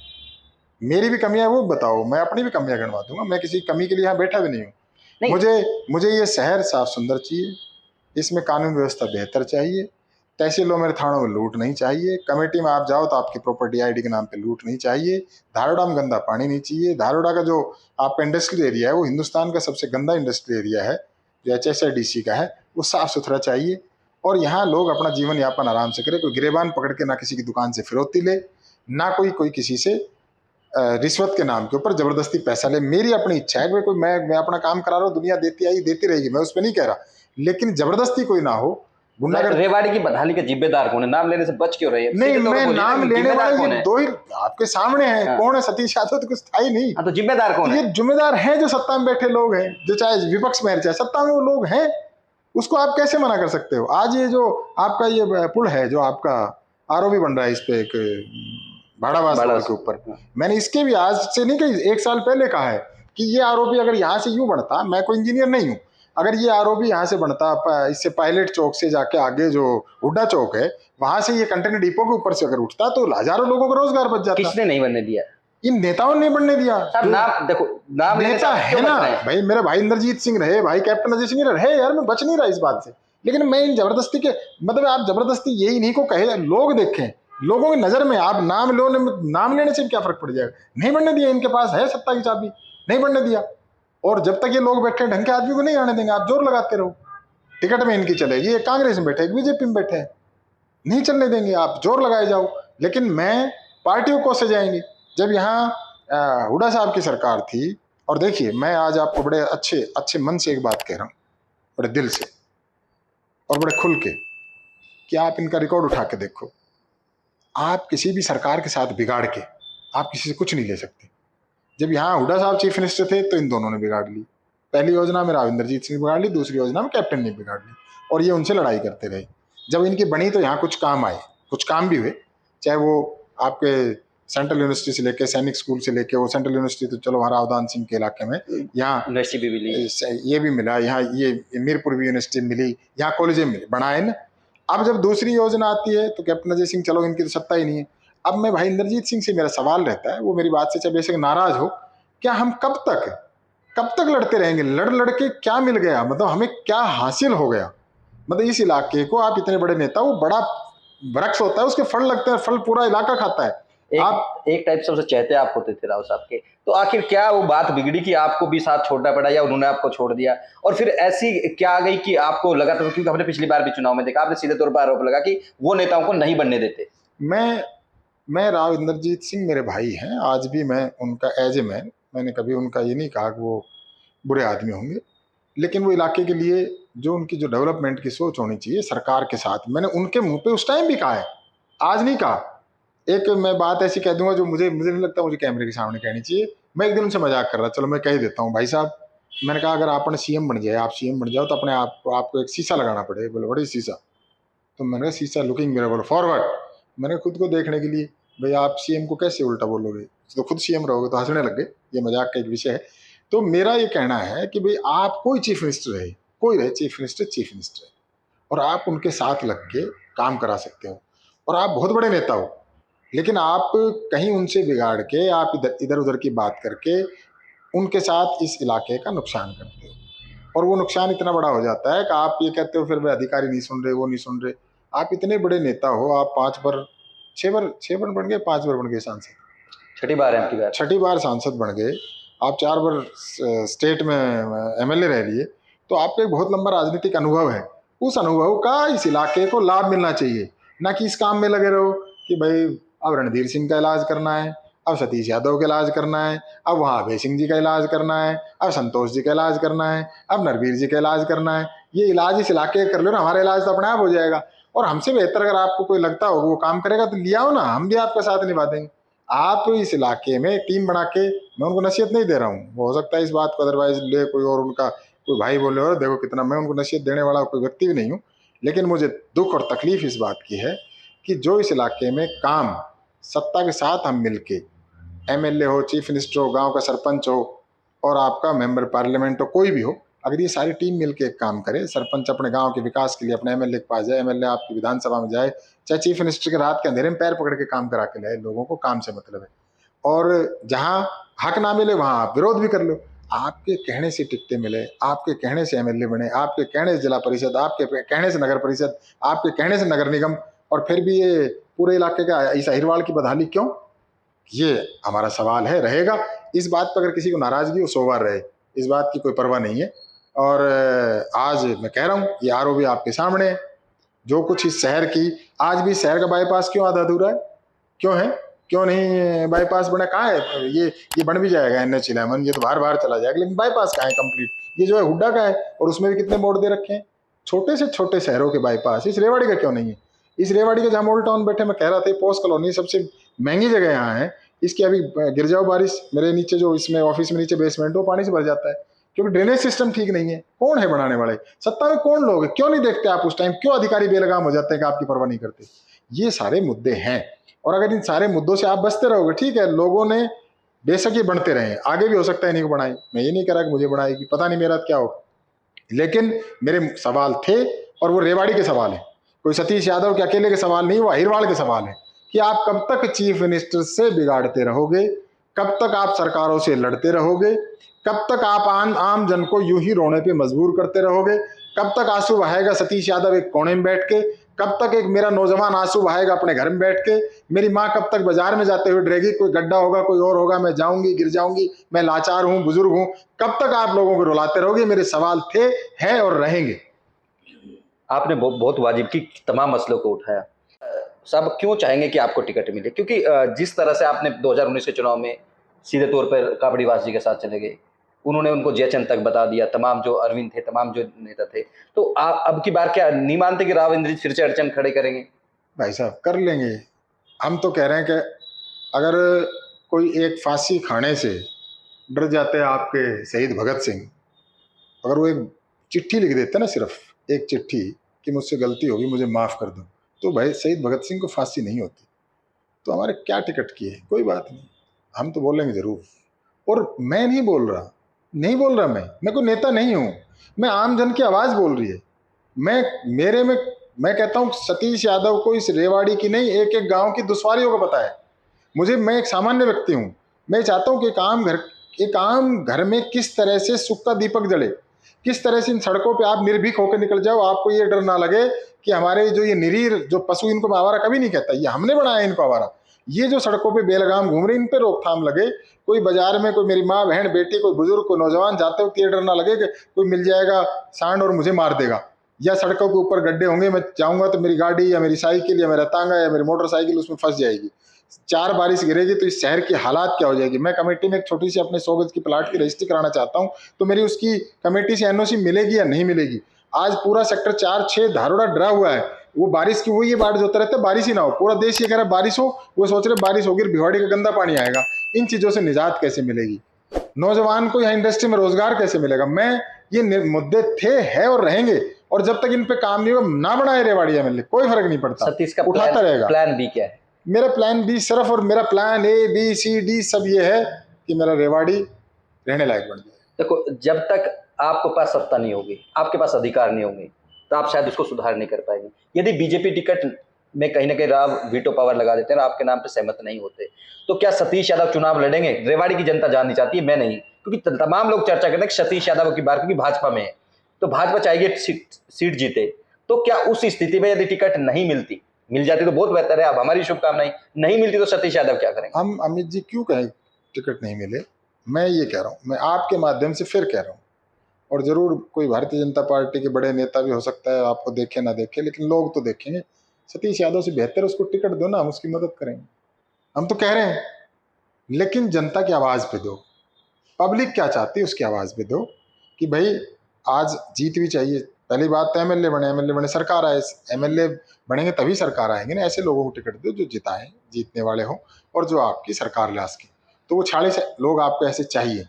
मेरी भी कमियां वो बताओ, मैं अपनी भी कमियां गिनवा दूंगा। मैं किसी कमी के लिए यहाँ बैठा भी नहीं हूँ। मुझे ये शहर साफ सुंदर चाहिए, इसमें कानून व्यवस्था बेहतर चाहिए, तहसीलों में थानों में लूट नहीं चाहिए, कमेटी में आप जाओ तो आपकी प्रॉपर्टी आईडी के नाम पे लूट नहीं चाहिए, धारोड़ा में गंदा पानी नहीं चाहिए। धारोड़ा का जो आपका इंडस्ट्रियल एरिया है वो हिंदुस्तान का सबसे गंदा इंडस्ट्रियल एरिया है जो HSIDC का है, वो साफ सुथरा चाहिए। और यहाँ लोग अपना जीवन यापन आराम से करें, कोई गिरेबान पकड़ के ना किसी की दुकान से फिरौती ले, ना कोई किसी से रिश्वत के नाम के ऊपर जबरदस्ती पैसा ले। मेरी अपनी इच्छा है कि कोई मैं अपना काम करा रहा हूँ, दुनिया देती आई देती रहेगी, मैं उस पर नहीं कह रहा, लेकिन जबरदस्ती कोई ना हो। गुंडागर्दी रेवाड़ी की बदहाली के जिम्मेदार कौन है? नाम लेने से बच क्यों रहे हैं? नहीं, सीधे तौर पे मैं बोलिए ना नाम कि लेने जिम्मेदार वाले कौन ये है? दो ही आपके सामने हैं। हाँ। कौन है? सतीश यादव तो कुछ था ही नहीं। हाँ, तो जिम्मेदार कौन ये है? जिम्मेदार हैं जो सत्ता में बैठे लोग हैं, जो चाहे विपक्ष में चाहे सत्ता में वो लोग हैं, उसको आप कैसे मना कर सकते हो? आज ये जो आपका ये पुल है जो आपका आरओबी बन रहा है, इस पे एक भाड़ावास रोड के ऊपर, मैंने इसके भी आज से नहीं कही, 1 साल पहले कहा है कि ये आरओबी अगर यहाँ से यूं बढ़ता, मैं कोई इंजीनियर नहीं हूँ, अगर ये आरओबी यहाँ से बनता, इससे पायलट चौक से जाके आगे जो हुड्डा चौक है वहां से ये कंटेनर डिपो के ऊपर से अगर उठता तो हजारों लोगों को रोजगार बच जाता। किसने नहीं बनने दिया? इन नेताओं ने बनने दिया। नाम देखो, नाम लेने से नेता आप है क्यों ना बच रहे हैं? भाई, मेरा भाई इंद्रजीत सिंह रहे, भाई कैप्टन अजय सिंह रहे यार, मैं बच नहीं रहा इस बात से, लेकिन मैं इन जबरदस्ती के मतलब आप जबरदस्ती यही नहीं को कहे, लोग देखें, लोगों की नजर में आप नाम लेने से क्या फर्क पड़ जाएगा? नहीं बनने दिया, इनके पास है सत्ता की चाबी, नहीं बनने दिया। और जब तक ये लोग बैठे ढंग के आदमी को नहीं आने देंगे, आप जोर लगाते रहो, टिकट में इनकी चलेगी, एक कांग्रेस में बैठे, एक बीजेपी में बैठे, नहीं चलने देंगे, आप जोर लगाए जाओ। लेकिन मैं पार्टियों को से जाएंगे। जब यहाँ हुड्डा साहब की सरकार थी, और देखिए मैं आज आपको बड़े अच्छे मन से एक बात कह रहा हूँ, बड़े दिल से और बड़े खुल के, कि आप इनका रिकॉर्ड उठा के देखो, आप किसी भी सरकार के साथ बिगाड़ के आप किसी से कुछ नहीं ले सकते। जब यहाँ हुड्डा साहब चीफ मिनिस्टर थे तो इन दोनों ने बिगाड़ ली, पहली योजना में राव इंद्रजीत सिंह ने बिगाड़ ली, दूसरी योजना में कैप्टन ने बिगाड़ ली, और ये उनसे लड़ाई करते रहे। जब इनकी बनी तो यहाँ कुछ काम आए, कुछ काम भी हुए, चाहे वो आपके सेंट्रल यूनिवर्सिटी से लेके, सैनिक स्कूल से लेके, वो सेंट्रल यूनिवर्सिटी तो चलो वहाँ रावदान सिंह के इलाके में, यहाँ यूनिवर्सिटी भी मिली, ये भी मिला, यहाँ ये मीरपुर भी यूनिवर्सिटी मिली, यहाँ कॉलेज मिले, बनाए ना। अब जब दूसरी योजना आती है तो कैप्टन अजय सिंह, चलो इनकी तो सत्ता ही नहीं है। अब मैं भाई इंद्रजीत सिंह से मेरा सवाल रहता है, वो मेरी बात से चाहे बेशक नाराज हो, क्या हम कब तक लड़ते रहेंगे? लड़ के क्या मिल गया? मतलब हमें क्या हासिल हो गया? मतलब इस इलाके को, आप इतने बड़े नेता, वो बड़ा वृक्ष होता है, उसके फल लगते हैं, फल पूरा इलाका खाता है। एक टाइप से चहते आप होते थे राव साहब के, तो आखिर क्या वो बात बिगड़ी कि आपको भी साथ छोड़ना पड़ा, या उन्होंने आपको छोड़ दिया? और फिर ऐसी क्या आ गई कि आपको लगा था, क्योंकि हमने पिछली बार भी चुनाव में देखा, आपने सीधे तौर पर आरोप लगा कि वो नेताओं को नहीं बनने देते। मैं राव इंद्रजीत सिंह मेरे भाई हैं, आज भी मैं उनका एज ए मैन, मैंने कभी उनका ये नहीं कहा कि वो बुरे आदमी होंगे, लेकिन वो इलाके के लिए जो उनकी जो डेवलपमेंट की सोच होनी चाहिए सरकार के साथ, मैंने उनके मुंह पे उस टाइम भी कहा है, आज नहीं कहा। एक मैं बात ऐसी कह दूंगा जो मुझे नहीं लगता मुझे कैमरे के सामने कहनी चाहिए। मैं एक दिन उनसे मजाक कर रहा, चलो मैं कह ही देता हूँ, भाई साहब मैंने कहा अगर आपने सीएम बन जाए, आप सीएम बन जाओ तो अपने आपको एक शीशा लगाना पड़ेगा। बोले बड़ी शीशा? तो मैंने कहा शीशा लुकिंग मिरर, बोलो फॉरवर्ड, मैंने खुद को देखने के लिए। भाई आप सीएम को कैसे उल्टा बोलोगे, तो खुद सीएम रहोगे? तो हंसने लग गए, ये मजाक का एक विषय है। तो मेरा ये कहना है कि भाई आप कोई चीफ मिनिस्टर रहे, कोई रहे चीफ मिनिस्टर है, और आप उनके साथ लग के काम करा सकते हो, और आप बहुत बड़े नेता हो, लेकिन आप कहीं उनसे बिगाड़ के, आप इधर उधर की बात करके उनके साथ इस इलाके का नुकसान करते हो, और वो नुकसान इतना बड़ा हो जाता है कि आप ये कहते हो फिर वे अधिकारी नहीं सुन रहे, वो नहीं सुन रहे। आप इतने बड़े नेता हो, आप 6 बार बन गए, 5 बार बन गए सांसद, छठी बार है आपकी बार, 6ठी बार सांसद बन गए, आप 4 बार स्टेट में MLA रह लिए, तो आपको एक बहुत लंबा राजनीतिक अनुभव है। उस अनुभव का इस इलाके को लाभ मिलना चाहिए, ना कि इस काम में लगे रहो कि भाई अब रणधीर सिंह का इलाज करना है, अब सतीश यादव का इलाज करना है, अब वहाँ अभय सिंह जी का इलाज करना है, अब संतोष जी का इलाज करना है, अब नरवीर जी का इलाज करना है। ये इलाज इस इलाके कर लो ना, हमारा इलाज तो अपने आप हो जाएगा। और हमसे बेहतर अगर आपको कोई लगता हो वो काम करेगा तो लिया हो ना, हम भी आपका साथ निभा देंगे। आप इस इलाके में टीम बना के, मैं उनको नसीहत नहीं दे रहा हूँ, हो सकता है इस बात को अदरवाइज ले कोई और, उनका कोई भाई बोले और देखो कितना, मैं उनको नसीहत देने वाला कोई व्यक्ति भी नहीं हूँ, लेकिन मुझे दुख और तकलीफ इस बात की है कि जो इस इलाके में काम सत्ता के साथ हम मिलके, MLA हो, चीफ मिनिस्टर हो, गांव का सरपंच हो, और आपका मेंबर पार्लियामेंट हो, कोई भी हो, अगर ये सारी टीम मिलके एक काम करे, सरपंच अपने गांव के विकास के लिए अपने MLA के पास जाए, MLA आपकी विधानसभा में जाए, चाहे चीफ मिनिस्टर के रात के अंधेरे में पैर पकड़ के काम करा के लाए, लोगों को काम से मतलब है। और जहां हक ना मिले वहां आप विरोध भी कर लो। आपके कहने से टिकटें मिले, आपके कहने से एमएलए बने, आपके कहने से जिला परिषद, आपके कहने से नगर परिषद, आपके कहने से नगर निगम, और फिर भी ये पूरे इलाके का इस अहिरवाल की बदहाली क्यों? ये हमारा सवाल है, रहेगा। इस बात पर अगर किसी को नाराजगी हो 100 बार रहे, इस बात की कोई परवाह नहीं है। और आज मैं कह रहा हूँ ये आरओबी आपके सामने है। जो कुछ इस शहर की, आज भी शहर का बाईपास क्यों आधा अधूरा है? क्यों है? क्यों नहीं बाईपास बना? कहाँ है ये बन भी जाएगा NH 11, ये तो बाहर बाहर चला जाएगा, लेकिन बाईपास कहाँ है कंप्लीट? ये जो है हुड्डा का है, और उसमें भी कितने बोर्ड दे रखे हैं। छोटे से छोटे शहरों के बाईपास, इस रेवाड़ी का क्यों नहीं है? इस रेवाड़ी के जहाँ ओल्ड टाउन बैठे, मैं कह रहा था पोस्ट कॉलोनी सबसे महंगी जगह यहाँ है, इसकी अभी गिर जाओ बारिश, मेरे नीचे जो इसमें ऑफिस में नीचे बेसमेंट, वो पानी से भर जाता है, क्योंकि ड्रेनेज सिस्टम ठीक नहीं है। कौन है बनाने वाले? सत्ता में कौन लोग है? क्यों नहीं देखते आप उस टाइम? क्यों अधिकारी बेलगाम हो जाते हैं कि आपकी परवाह नहीं करते? ये सारे मुद्दे हैं, और अगर इन सारे मुद्दों से आप बचते रहोगे, ठीक है, लोगों ने बेशक ये बढ़ते रहे, आगे भी हो सकता है इन्हीं को बढ़ाएं, मैं ये नहीं कह रहा कि मुझे बढ़ाएगी, पता नहीं मेरा क्या होगा, लेकिन मेरे सवाल थे, और वो रेवाड़ी के सवाल है, कोई सतीश यादव के अकेले के सवाल नहीं, वो अहिरवाल के सवाल है कि आप कब तक चीफ मिनिस्टर से बिगाड़ते रहोगे? कब तक आप सरकारों से लड़ते रहोगे? कब तक आप आम जन को यूं ही रोने पे मजबूर करते रहोगे? कब तक आंसू बहाएगा सतीश यादव एक कोने में बैठ के? कब तक एक मेरा नौजवान आंसू बहाएगा अपने घर में बैठ के? मेरी माँ कब तक बाजार में जाते हुए डरेगी, कोई गड्ढा होगा, कोई और होगा, मैं जाऊंगी, गिर जाऊंगी, मैं लाचार हूं, बुजुर्ग हूं? कब तक आप लोगों को रुलाते रहोगे? मेरे सवाल थे, हैं और रहेंगे। आपने बहुत वाजिब की तमाम मसलों को उठाया। साहब क्यों चाहेंगे कि आपको टिकट मिले? क्योंकि जिस तरह से आपने 2019 के चुनाव में सीधे तौर पर काबड़ीवास जी के साथ चले गए, उन्होंने उनको जयचंद तक बता दिया, तमाम जो अरविंद थे, तमाम जो नेता थे, तो आप अब की बार क्या नहीं मानते कि राव इंद्रजीत फिर से अड़चन खड़े करेंगे? भाई साहब कर लेंगे। हम तो कह रहे हैं कि अगर कोई एक फांसी खाने से डर जाते हैं आपके शहीद भगत सिंह, अगर वो एक चिट्ठी लिख देते ना, सिर्फ एक चिट्ठी कि मुझसे गलती होगी, मुझे माफ़ कर दो, तो भाई शहीद भगत सिंह को फांसी नहीं होती। तो हमारे क्या टिकट की है, कोई बात नहीं, हम तो बोलेंगे ज़रूर। और मैं नहीं बोल रहा, मैं कोई नेता नहीं हूँ, मैं आम जन की आवाज़ बोल रही है। मैं कहता हूँ सतीश यादव को इस रेवाड़ी की नहीं, एक एक गांव की दुश्वारियों का पता है मुझे। मैं एक सामान्य व्यक्ति हूँ, मैं चाहता हूँ कि एक आम घर में किस तरह से सुख का दीपक जले, किस तरह से इन सड़कों पे आप निर्भीक होकर निकल जाओ, आपको ये डर ना लगे कि हमारे जो ये निरीह जो पशु, इनको मैं आवारा कभी नहीं कहता, ये हमने बनाया इनको आवारा, ये जो सड़कों पे बेलगाम घूम रहे, इन पे रोकथाम लगे। कोई बाजार में कोई मेरी माँ बहन बेटी, कोई बुजुर्ग, कोई नौजवान जाते हो, ये डर ना लगे कि कोई मिल जाएगा सांड और मुझे मार देगा, या सड़कों के ऊपर गड्ढे होंगे, मैं जाऊंगा तो मेरी गाड़ी या मेरी साइकिल या मेरा तांगा या मेरी मोटरसाइकिल उसमें फंस जाएगी। 4 बारिश गिरेगी तो इस शहर की हालात क्या हो जाएगी। मैं कमेटी में एक छोटी सी अपने 100 गज की प्लाट की रजिस्ट्री कराना चाहता हूँ, तो मेरी उसकी कमेटी से NOC मिलेगी या नहीं मिलेगी? आज पूरा सेक्टर 4-6 धारोड़ा डरा हुआ है, वो बारिश की, वो ये बाढ़ जोता रहता है बारिश ही ना हो, पूरा देश ये कह रहा है बारिश हो, वो सोच रहे बारिश होगी भिवाड़ी का गंदा पानी आएगा। इन चीजों से निजात कैसे मिलेगी? नौजवान को यहाँ इंडस्ट्री में रोजगार कैसे मिलेगा? ये मुद्दे थे, है और रहेंगे, और जब तक इन पे काम नहीं होगा, ना बनाए रेवाड़ी MLA, कोई फर्क नहीं पड़ता, सतीश का उठाता रहेगा। प्लान बी क्या है? मेरा प्लान बी सिर्फ, और मेरा प्लान ABCD सब ये है कि मेरा रेवाड़ी रहने लायक बन जाए। देखो, जब तक आपके पास सत्ता नहीं होगी, आपके पास अधिकार नहीं होंगे, तो आप शायद उसको सुधार नहीं कर पाएंगे। यदि बीजेपी टिकट में कहीं ना कहीं राव वीटो पावर लगा देते हैं और आपके नाम पे सहमत नहीं होते, तो क्या सतीश यादव चुनाव लड़ेंगे? रेवाड़ी की जनता जाननी चाहती है, मैं नहीं, क्योंकि तमाम लोग चर्चा करते हैं कि सतीश यादव की बार, क्योंकि भाजपा में है, तो भाजपा चाहेगी सीट जीते। तो क्या उस स्थिति में यदि टिकट नहीं मिलती, मिल जाती तो बहुत बेहतर है, अब हमारी शुभकामनाएं, नहीं मिलती तो सतीश यादव क्या करेंगे? हम अमित जी क्यों कहें टिकट नहीं मिले? मैं ये कह रहा हूँ, मैं आपके माध्यम से फिर कह रहा हूँ, और जरूर कोई भारतीय जनता पार्टी के बड़े नेता भी हो सकता है, आपको देखे ना देखे, लेकिन लोग तो देखेंगे। सतीश यादव से बेहतर उसको टिकट दो ना, हम उसकी मदद करेंगे। हम तो कह रहे हैं, लेकिन जनता की आवाज़ पे दो, पब्लिक क्या चाहती है उसकी आवाज़ पे दो, कि भाई आज जीत भी चाहिए। पहली बात तो MLA बने सरकार आए, MLA बनेंगे तभी सरकार आएंगे ना। ऐसे लोगों को टिकट दो जो जिताएं, जीतने वाले हों, और जो आपकी सरकार ला सके। तो वो 40 लोग आपको ऐसे चाहिए,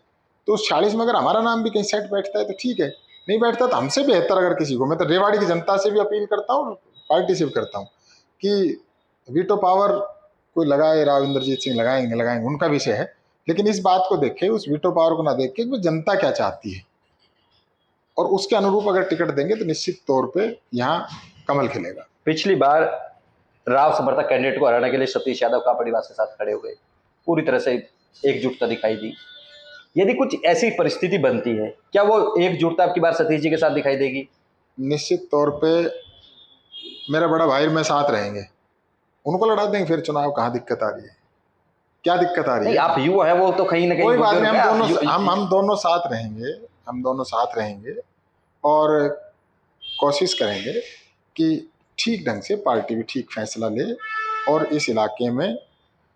तो उस 40 में अगर हमारा नाम भी कहीं सेट बैठता है तो ठीक है, नहीं बैठता तो हमसे बेहतर अगर किसी को, मैं तो रेवाड़ी की जनता से भी अपील करता हूँ, पार्टी से भी करता हूँ कि वीटो पावर कोई लगाए, राव इंद्रजीत सिंह लगाएंगे, उनका विषय है, लेकिन इस बात को देखे, उस वीटो पावर को ना देखे कि जनता क्या चाहती है, और उसके अनुरूप अगर टिकट देंगे तो निश्चित तौर पे यहाँ कमल खिलेगा। पिछली बार राव समर्थक कैंडिडेट को हराने के लिए सतीश यादव कापड़ीवास के साथ खड़े हो गए, पूरी तरह से एकजुटता दिखाई दी। यदि कुछ ऐसी परिस्थिति बनती है, क्या वो एकजुटता आपकी बार सतीश जी के साथ दिखाई देगी? निश्चित तौर पे मेरा बड़ा भाई और मैं साथ रहेंगे, उनको लड़ा देंगे फिर चुनाव। कहाँ दिक्कत आ रही है, क्या दिक्कत आ रही नहीं, है? आप युवा है, वो तो कहीं ना कहीं कोई बात बुजुर्ग नहीं, है, हम आप दोनों हम दोनों साथ रहेंगे, हम दोनों साथ रहेंगे और कोशिश करेंगे कि ठीक ढंग से पार्टी भी ठीक फैसला ले। और इस इलाके में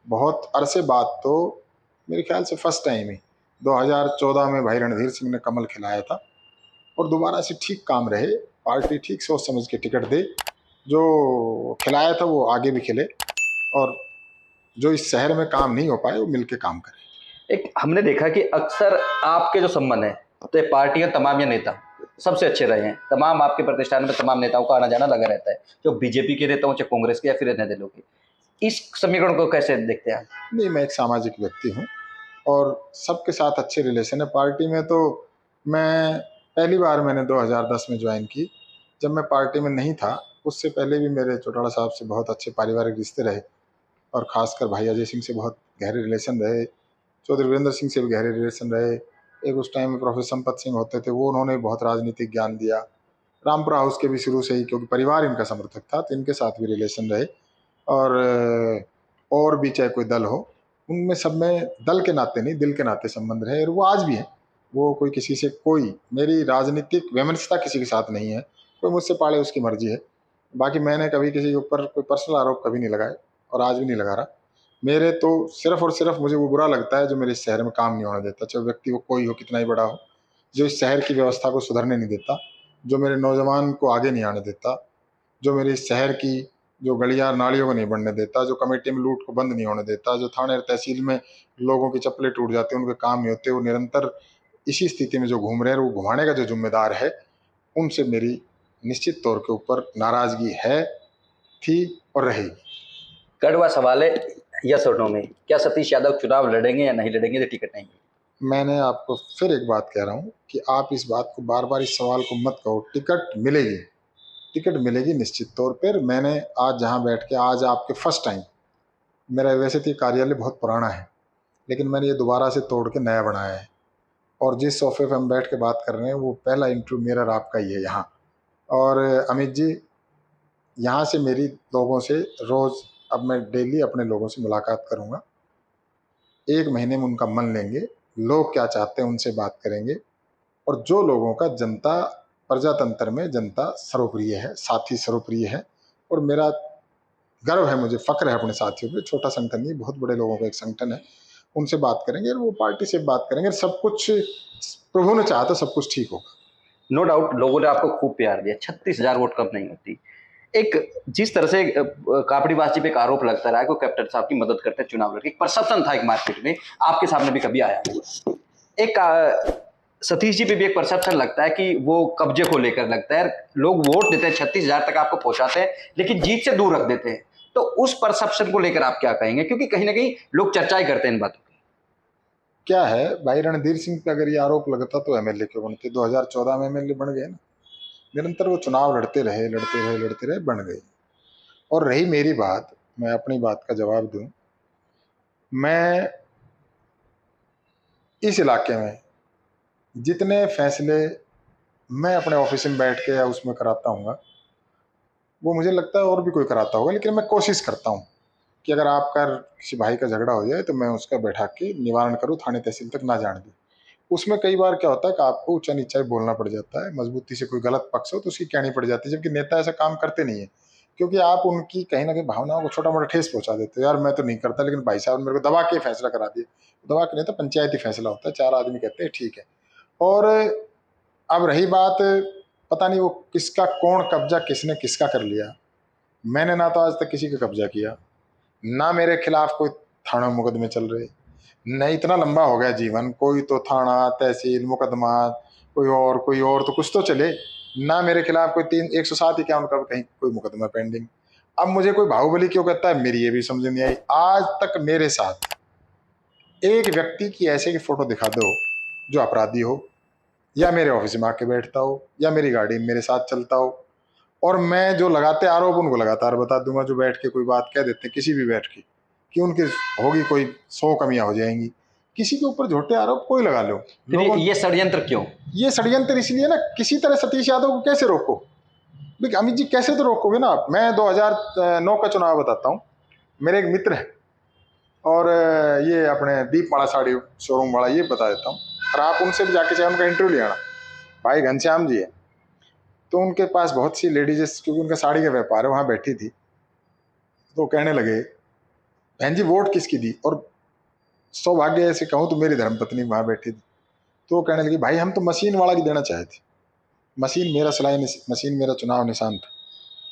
बहुत अरसे बाद, तो मेरे ख्याल से फर्स्ट टाइम ही 2014 में भाई रणधीर सिंह ने कमल खिलाया था, और दोबारा से ठीक काम रहे, पार्टी ठीक सोच समझ के टिकट दे, जो खिलाया था वो आगे भी खिले, और जो इस शहर में काम नहीं हो पाए वो मिलके काम करें। एक हमने देखा कि अक्सर आपके जो संबंध है, तो ये पार्टियां तमाम या नेता सबसे अच्छे रहे हैं, तमाम आपके प्रतिष्ठान में तमाम नेताओं का आना जाना लगा रहता है, जो बीजेपी के नेता हो चाहे कांग्रेस के या फिर अन्य दलों के। इस समीकरण को कैसे देखते हैं आप? नहीं, मैं एक सामाजिक व्यक्ति हूँ और सबके साथ अच्छे रिलेशन है। पार्टी में तो मैं पहली बार मैंने 2010 में ज्वाइन की, जब मैं पार्टी में नहीं था उससे पहले भी मेरे चौटाला साहब से बहुत अच्छे पारिवारिक रिश्ते रहे, और ख़ासकर भाई अजय सिंह से बहुत गहरे रिलेशन रहे, चौधरी वीरेंद्र सिंह से भी गहरे रिलेशन रहे। एक उस टाइम में प्रोफेसर संपत सिंह होते थे, वो उन्होंने बहुत राजनीतिक ज्ञान दिया। रामपुरा हाउस के भी शुरू से ही, क्योंकि परिवार इनका समर्थक था, तो इनके साथ भी रिलेशन रहे। और भी चाहे कोई दल हो, उनमें सब में दल के नाते नहीं, दिल के नाते संबंध रहे, और वो आज भी है। वो कोई किसी से, कोई मेरी राजनीतिक वैमनस्यता किसी के साथ नहीं है, कोई मुझसे पाले उसकी मर्जी है। बाकी मैंने कभी किसी के ऊपर कोई पर्सनल आरोप कभी नहीं लगाए, और आज भी नहीं लगा रहा। मेरे तो सिर्फ और सिर्फ मुझे वो बुरा लगता है जो मेरे इस शहर में काम नहीं होने देता, चाहे व्यक्ति वो कोई हो, कितना ही बड़ा हो, जो इस शहर की व्यवस्था को सुधरने नहीं देता, जो मेरे नौजवान को आगे नहीं आने देता, जो मेरे इस शहर की जो गलियां नालियों को नहीं बढ़ने देता, जो कमेटी में लूट को बंद नहीं होने देता, जो थाने और तहसील में लोगों की चप्पलें टूट जाती हैं, उनके काम नहीं होते, वो निरंतर इसी स्थिति में जो घूम रहे हैं, वो घुमाने का जो जिम्मेदार है, उनसे मेरी निश्चित तौर के ऊपर नाराजगी है, थी और रहेगी। कड़वा सवाल है, यस और नो में, क्या सतीश यादव चुनाव लड़ेंगे या नहीं लड़ेंगे तो टिकट नहीं? मैंने आपको फिर एक बात कह रहा हूँ कि आप इस बात को बार बार, इस सवाल को मत कहो। टिकट मिलेगी, टिकट मिलेगी निश्चित तौर पर। मैंने आज जहाँ बैठ के, आज आपके फर्स्ट टाइम, मेरा वैसे तो ये कार्यालय बहुत पुराना है, लेकिन मैंने ये दोबारा से तोड़ के नया बनाया है, और जिस सोफे पे हम बैठ के बात कर रहे हैं वो पहला इंटरव्यू मेरा और आपका ही है यहाँ। और अमित जी, यहाँ से मेरी लोगों से रोज़, अब मैं डेली अपने लोगों से मुलाकात करूँगा, 1 महीने में उनका मन लेंगे, लोग क्या चाहते हैं उनसे बात करेंगे, और जो लोगों का जनता, प्रजातंत्र में जनता सर्वप्रिय है, साथी सर्वप्रिय है, और मेरा गर्व है, मुझे फ़क्र है अपने साथियों पे। छोटा संगठन नहीं, बहुत बड़े लोगों का एक संगठन है। उनसे बात करेंगे और वो पार्टी से बात करेंगे, सब कुछ प्रभु ने चाहा तो सब कुछ ठीक होगा। नो डाउट लोगों ने आपको खूब प्यार दिया, 36,000 वोट कम नहीं होती। एक जिस तरह से कापड़ीबाजी पे एक आरोप लगता रहा है कि कैप्टन साहब की मदद करते हैं चुनाव लड़के, एक परसेप्शन था एक मार्केट में, आपके सामने भी कभी आया होगा। एक सतीश जी पे भी एक परसेप्शन लगता है कि वो कब्जे को लेकर लगता है, लोग वोट देते हैं, 36,000 तक आपको पहुंचाते हैं, लेकिन जीत से दूर रख देते हैं। तो उस परसेप्शन को लेकर आप क्या कहेंगे, क्योंकि कहीं ना कहीं लोग चर्चाएं करते हैं इन बातों की। क्या है भाई, रणधीर सिंह पे अगर ये आरोप लगता तो एमएलए क्यों बनते? 2014 में एमएलए बन गए ना, निरंतर वो चुनाव लड़ते रहे, लड़ते रहे, लड़ते रहे, बन गए। और रही मेरी बात, मैं अपनी बात का जवाब दूं, मैं इस इलाके में जितने फैसले मैं अपने ऑफिस में बैठ के या उसमें कराता हूँ, वो मुझे लगता है और भी कोई कराता होगा, लेकिन मैं कोशिश करता हूँ कि अगर आपका किसी भाई का झगड़ा हो जाए तो मैं उसका बैठा के निवारण करूँ, थाने तहसील तक ना जाने दूँ। उसमें कई बार क्या होता है कि आपको ऊंचा नीचा ही बोलना पड़ जाता है, मजबूती से कोई गलत पक्ष हो तो उसकी कहनी पड़ जाती है, जबकि नेता ऐसा काम करते नहीं है, क्योंकि आप उनकी कहीं ना कहीं भावनाओं को छोटा मोटा ठेस पहुंचा देते हो। यार मैं तो नहीं करता, लेकिन भाई साहब ने मेरे को दबा के फैसला करा दिया। दबा के नहीं, तो पंचायती फैसला होता है, 4 आदमी कहते हैं ठीक है। और अब रही बात, पता नहीं वो किसका, कौन कब्जा किसने किसका कर लिया। मैंने ना तो आज तक किसी का कब्जा किया, ना मेरे खिलाफ कोई थाना मुकदमे चल रहे, नहीं। इतना लंबा हो गया जीवन, कोई तो थाना तहसील मुकदमा, कोई और तो कुछ तो चले। ना मेरे खिलाफ कोई 107 ही क्या, उनका कहीं कोई मुकदमा पेंडिंग। अब मुझे कोई बाहुबली क्यों कहता है, मेरी ये भी समझ नहीं आई। आज तक मेरे साथ एक व्यक्ति की ऐसे की फोटो दिखा दो जो अपराधी हो, या मेरे ऑफिस में आके बैठता हो, या मेरी गाड़ी में मेरे साथ चलता हो, और मैं जो लगाते आरोप उनको लगातार बता दूंगा, जो बैठ के कोई बात कह देते हैं किसी भी बैठ के कि उनकी होगी कोई 100 कमियां हो जाएंगी, किसी के ऊपर झूठे आरोप कोई लगा लो। फिर ये षड्यंत्र क्यों? ये षड्यंत्र इसलिए ना, किसी तरह सतीश यादव को कैसे रोको? देखिए अमित जी, कैसे तो रोकोगे ना आप। मैं 2009 का चुनाव बताता हूँ। मेरे एक मित्र है और ये अपने दीपमाला साड़ी शोरूम वाला, ये बता देता हूँ, और आप उनसे भी जाके चाहे उनका इंटरव्यू ले आना। भाई घनश्याम जी है, तो उनके पास बहुत सी लेडीज, क्योंकि उनका साड़ी का व्यापार है, वहाँ बैठी थी। तो कहने लगे, बहन जी वोट किसकी दी? और सौभाग्य ऐसे कहूँ तो मेरी धर्मपत्नी वहाँ बैठी थी। तो वो कहने लगी, भाई हम तो मशीन वाला की देना चाहे थे, मशीन मेरा सिलाई, मशीन मेरा चुनाव निशान था,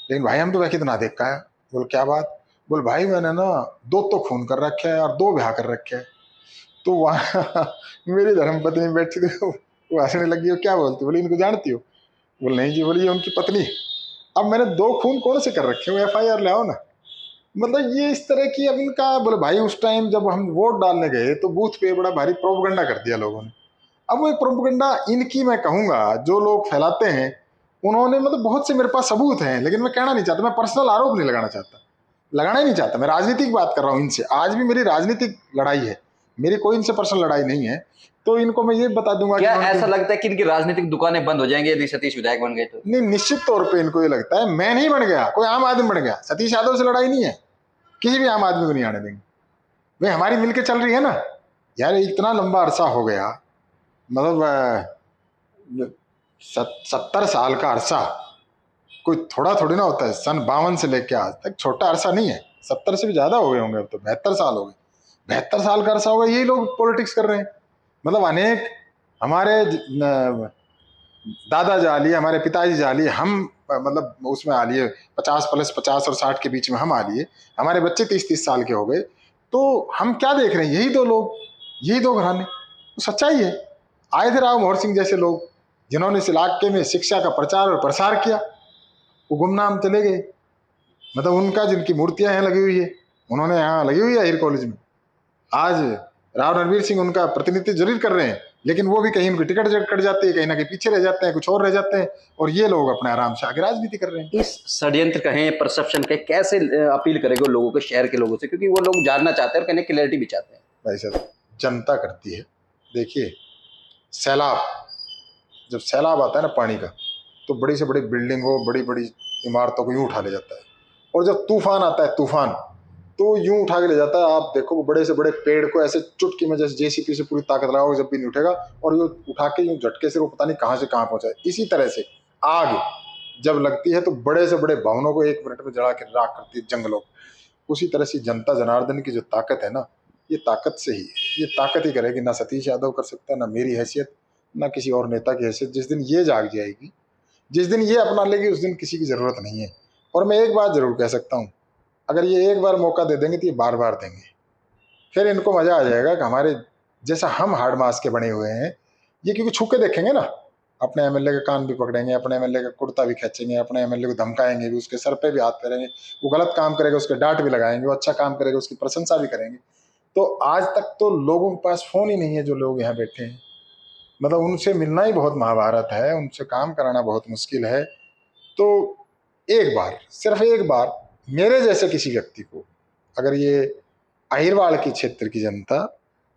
लेकिन भाई हम तो वह ना देख पाया। बोल क्या बात? बोल भाई मैंने ना 2 तो खून कर रखे है और 2 ब्याह कर रखे है। तो वहाँ मेरी धर्मपत्नी बैठी थी, वो हंसने लगी। हो क्या बोलती? बोली इनको जानती हो? बोल नहीं जी। बोली ये उनकी पत्नी। अब मैंने 2 खून कौन से कर रखे हो, FIR ले आओ ना। मतलब ये इस तरह की अब इनका। बोले भाई उस टाइम जब हम वोट डालने गए तो बूथ पे बड़ा भारी प्रोपगंडा कर दिया लोगों ने। अब वो एक प्रोपगंडा इनकी मैं कहूंगा जो लोग फैलाते हैं, उन्होंने मतलब बहुत से मेरे पास सबूत हैं, लेकिन मैं कहना नहीं चाहता, मैं पर्सनल आरोप नहीं लगाना चाहता, लगाना ही नहीं चाहता। मैं राजनीतिक बात कर रहा हूँ इनसे। आज भी मेरी राजनीतिक लड़ाई है, मेरी कोई इनसे पर्सनल लड़ाई नहीं है। तो इनको मैं ये बता दूंगा। क्या ऐसा लगता है कि इनकी राजनीतिक दुकानें बंद हो जाएंगी यदि सतीश विधायक बन गए तो? नहीं, निश्चित तौर पे इनको ये लगता है। मैं नहीं बन गया, कोई आम आदमी बन गया। सतीश यादव से लड़ाई नहीं है, किसी भी आम आदमी को नहीं आने देंगे। भाई हमारी मिलके चल रही है ना यार। इतना लंबा अरसा हो गया, मतलब 70 साल का अरसा कोई थोड़ा थोड़ी ना होता है। सन 52 से लेके आज तक छोटा अरसा नहीं है। 70 से भी ज्यादा हो गए होंगे, अब तो 72 साल हो गए। 72 साल का अरसा होगा यही लोग पॉलिटिक्स कर रहे हैं। मतलब अनेक हमारे दादा जा लिए, हमारे पिताजी जा लिए, हम मतलब उसमें आ लिए 50 प्लस 50 और 60 के बीच में हम आ लिए। हमारे बच्चे 30-30 साल के हो गए। तो हम क्या देख रहे हैं? यही 2 लोग, यही 2 घराने। तो सच्चाई है। आए थे राव मोहर सिंह जैसे लोग, जिन्होंने इस इलाके में शिक्षा का प्रचार और प्रसार किया, वो गुमनाम चले गए। मतलब उनका जिनकी मूर्तियां यहाँ लगी हुई है, उन्होंने यहाँ लगी हुई है हिर कॉलेज में। आज राव रणवीर सिंह उनका प्रतिनिधित्व जरूर कर रहे हैं, लेकिन वो भी कहीं उनकी टिकट कट जाती है, कहीं ना कहीं पीछे रह जाते हैं, कुछ और रह जाते हैं, और ये लोग अपने आराम से आगे राजनीति कर रहे हैं। इस षड्यंत्र कहें, परसेप्शन के, कैसे अपील करेंगे लोगों को, शहर के लोगों से, क्योंकि वो लोग जानना चाहते हैं और कहने क्लैरिटी भी चाहते हैं। भाई साहब, जनता करती है। देखिए सैलाब, जब सैलाब आता है ना पानी का, तो बड़ी से बड़ी बिल्डिंग हो, बड़ी बड़ी इमारतों को यूं उठा ले जाता है। और जब तूफान आता है, तूफान तो यूं उठा के ले जाता है। आप देखो बड़े से बड़े पेड़ को ऐसे चुटकी में, जैसे JCB से पूरी ताकत लगाओगे जब भी नहीं उठेगा, और ये उठा के यूं झटके से वो पता नहीं कहां से कहां पहुंचाए। इसी तरह से आग जब लगती है तो बड़े से बड़े भवनों को 1 मिनट में जला के राख करती है, जंगलों। उसी तरह से जनता जनार्दन की जो ताकत है ना, ये ताकत से ही, ये ताकत ही करेगी। ना सतीश यादव कर सकता है, ना मेरी हैसियत, ना किसी और नेता की हैसियत। जिस दिन ये जाग जाएगी, जिस दिन ये अपना लेगी, उस दिन किसी की जरूरत नहीं है। और मैं एक बात जरूर कह सकता हूँ, अगर ये एक बार मौका दे देंगे तो ये बार बार देंगे। फिर इनको मजा आ जाएगा कि हमारे जैसा हम हार्ड मास के बने हुए हैं। ये क्योंकि छू के देखेंगे ना, अपने MLA का कान भी पकड़ेंगे, अपने MLA का कुर्ता भी खींचेंगे, अपने MLA को धमकाएंगे भी, उसके सर पे भी हाथ फेरेंगे। वो गलत काम करेगा उसके डांट भी लगाएंगे, वो अच्छा काम करेगा उसकी प्रशंसा भी करेंगे। तो आज तक तो लोगों के पास फोन ही नहीं है जो लोग यहाँ बैठे हैं। मतलब उनसे मिलना ही बहुत महाभारत है, उनसे काम कराना बहुत मुश्किल है। तो एक बार, सिर्फ एक बार मेरे जैसे किसी व्यक्ति को अगर ये अहिरवाड़ की क्षेत्र की जनता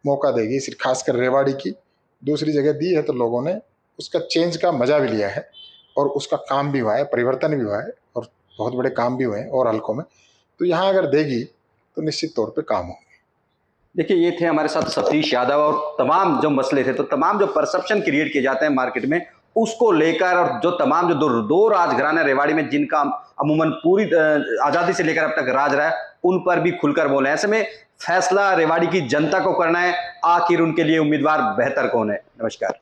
मौका देगी, सिर्फ खासकर रेवाड़ी की, दूसरी जगह दी है तो लोगों ने उसका चेंज का मजा भी लिया है, और उसका काम भी हुआ है, परिवर्तन भी हुआ है, और बहुत बड़े काम भी हुए हैं और हल्कों में। तो यहाँ अगर देगी तो निश्चित तौर पे काम होंगे। देखिए, ये थे हमारे साथ सतीश यादव, और तमाम जो मसले थे, तो तमाम जो परसेप्शन क्रिएट किए जाते हैं मार्केट में, उसको लेकर, और जो तमाम जो दो राजघराने रेवाड़ी में जिनका अमूमन पूरी आज़ादी से लेकर अब तक राज रहा है, उन पर भी खुलकर बोले। ऐसे में फैसला रेवाड़ी की जनता को करना है, आखिर उनके लिए उम्मीदवार बेहतर कौन है। नमस्कार।